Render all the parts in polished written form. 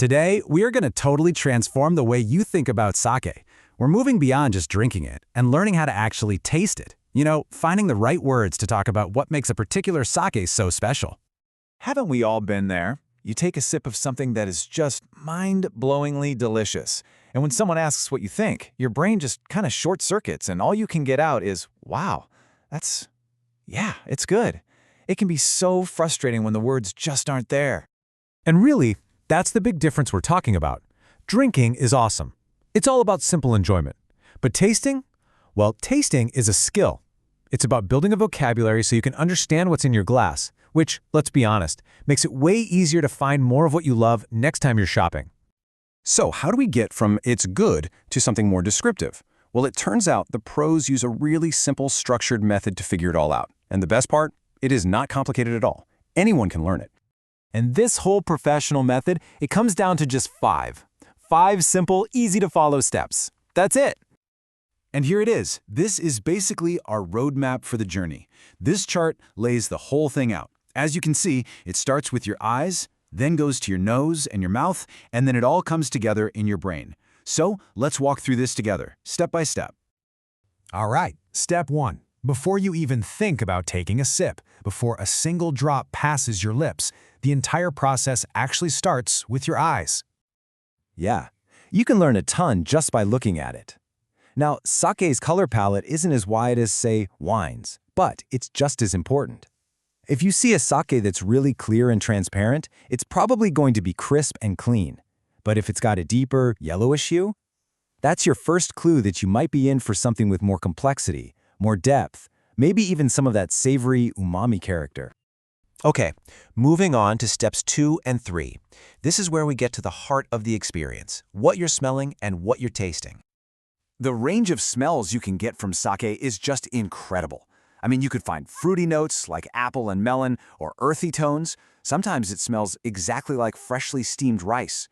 Today, we are going to totally transform the way you think about sake. We're moving beyond just drinking it and learning how to actually taste it. Finding the right words to talk about what makes a particular sake so special. Haven't we all been there? You take a sip of something that is just mind-blowingly delicious. And when someone asks what you think, your brain just kind of short-circuits and all you can get out is, wow, it's good. It can be so frustrating when the words just aren't there. And really, that's the big difference we're talking about. Drinking is awesome. It's all about simple enjoyment. But tasting? Well, tasting is a skill. It's about building a vocabulary so you can understand what's in your glass, which, let's be honest, makes it way easier to find more of what you love next time you're shopping. So how do we get from it's good to something more descriptive? Well, it turns out the pros use a really simple, structured method to figure it all out. And the best part? It is not complicated at all. Anyone can learn it. And this whole professional method, it comes down to just five simple, easy-to-follow steps. That's it. And here it is. This is basically our roadmap for the journey. This chart lays the whole thing out. As you can see, it starts with your eyes, then goes to your nose and your mouth, and then it all comes together in your brain. So let's walk through this together, step by step. All right, step 1. Before you even think about taking a sip, before a single drop passes your lips, the entire process actually starts with your eyes. Yeah, you can learn a ton just by looking at it. Now, sake's color palette isn't as wide as, say, wines, but it's just as important. If you see a sake that's really clear and transparent, it's probably going to be crisp and clean. But if it's got a deeper, yellowish hue, that's your first clue that you might be in for something with more complexity, more depth, maybe even some of that savory umami character. Okay, moving on to steps 2 and 3. This is where we get to the heart of the experience, what you're smelling and what you're tasting. The range of smells you can get from sake is just incredible. I mean, you could find fruity notes like apple and melon or earthy tones. Sometimes it smells exactly like freshly steamed rice.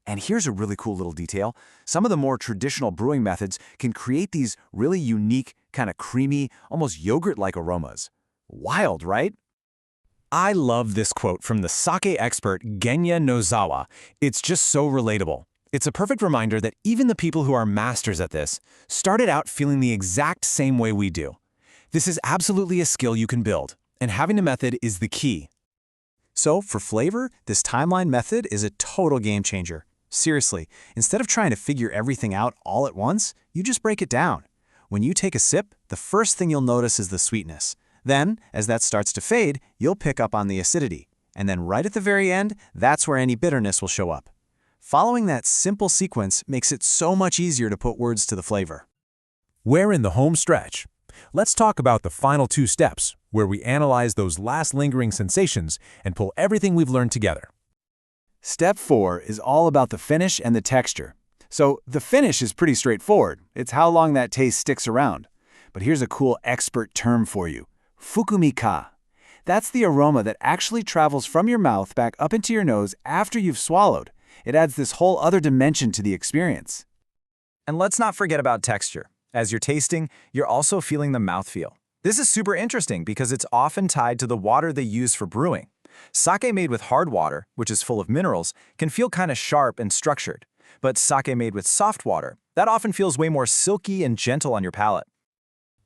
And here's a really cool little detail. Some of the more traditional brewing methods can create these really unique, kind of creamy, almost yogurt-like aromas. Wild, right? I love this quote from the sake expert Genya Nozawa. It's just so relatable. It's a perfect reminder that even the people who are masters at this started out feeling the exact same way we do. This is absolutely a skill you can build, and having a method is the key. So, for flavor, this timeline method is a total game changer. Seriously, instead of trying to figure everything out all at once, you just break it down. When you take a sip, the first thing you'll notice is the sweetness. Then, as that starts to fade, you'll pick up on the acidity. And then right at the very end, that's where any bitterness will show up. Following that simple sequence makes it so much easier to put words to the flavor. We're in the home stretch. Let's talk about the final 2 steps, where we analyze those last lingering sensations and pull everything we've learned together. Step 4 is all about the finish and the texture. So the finish is pretty straightforward. It's how long that taste sticks around. But here's a cool expert term for you. Fukumika. That's the aroma that actually travels from your mouth back up into your nose after you've swallowed. It adds this whole other dimension to the experience. And let's not forget about texture. As you're tasting, you're also feeling the mouthfeel. This is super interesting because it's often tied to the water they use for brewing. Sake made with hard water, which is full of minerals, can feel kind of sharp and structured. But sake made with soft water, that often feels way more silky and gentle on your palate.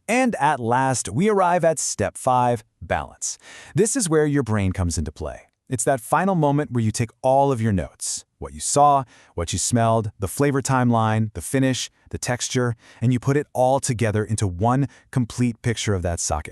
And at last, we arrive at step 5, balance. This is where your brain comes into play. It's that final moment where you take all of your notes, what you saw, what you smelled, the flavor timeline, the finish, the texture, and you put it all together into one complete picture of that sake.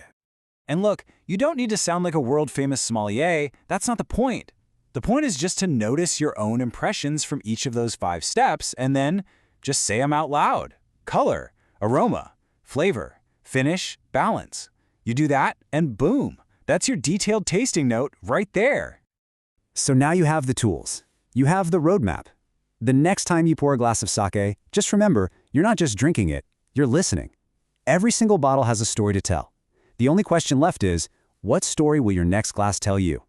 And look, you don't need to sound like a world-famous sommelier. That's not the point. The point is just to notice your own impressions from each of those 5 steps and then just say them out loud. Color, aroma, flavor, finish, balance. You do that and boom, that's your detailed tasting note right there. So now you have the tools. You have the roadmap. The next time you pour a glass of sake, just remember, you're not just drinking it, you're listening. Every single bottle has a story to tell. The only question left is, what story will your next glass tell you?